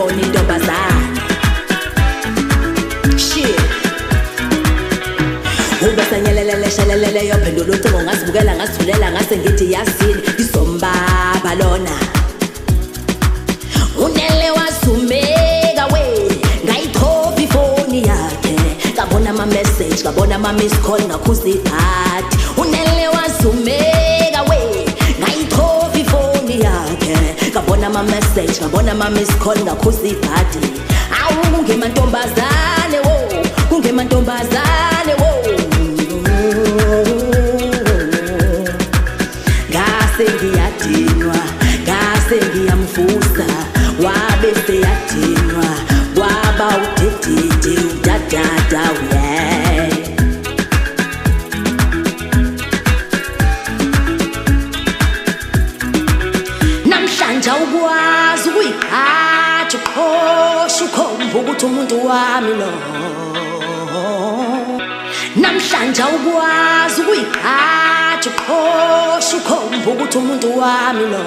uyayibona intombazane. Shit ubesanyelelele shelelele yophendula ucingo ngasibukela ngasithulela ngase ngithi yazini isombaba lona unele wasumeka we ngayithopa ifoni yakhe ngabona ama message ngabona ama miss call ngakhuza iphati unele wasumeka we ngayithopa ifoni yakhe ngabona ama message ngabona ama miss call ngakhuza iphati awu kungemantombazane wo kungemantombazane wo ngiyadinwa ngase ngiyamvusa wabe seyadinwa waba udedede udadada we namhlanje ukwazi ukuyiphatha ukhosha ukhomba ukuthi umuntu wami lo namhlanje ukwazi ukuyiphatha ukhosha ukhomba ukuthi umuntu wami lo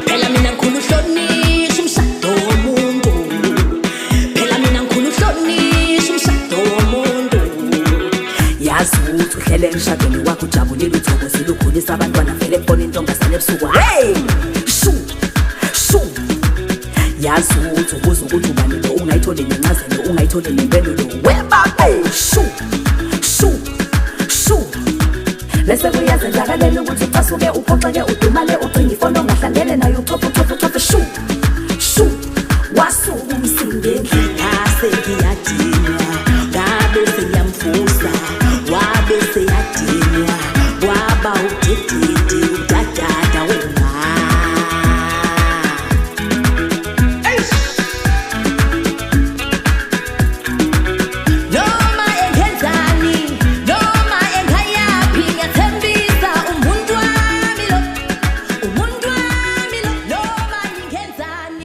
phela mina ngikhulu uhlonishwa umshado womuntu phela mina ngikhulu uhlonishwa umshado womuntu yazi ukuthi uhlele emshadweni wakho ujabulile uthokozile ukhulisa abantwana vele ebona intombazane ebusuku hey shu shu yazi ukuthi ubuza ukuthi ubani lo ungayithole nencazelo ungayithole nempendulo webabe shu shu shu bese kuyazenzakalela ukuthi ucasuke uphoxeke udumale ucinga ifoni ongahlangene nayo uthophe shu shu wasuka umsindo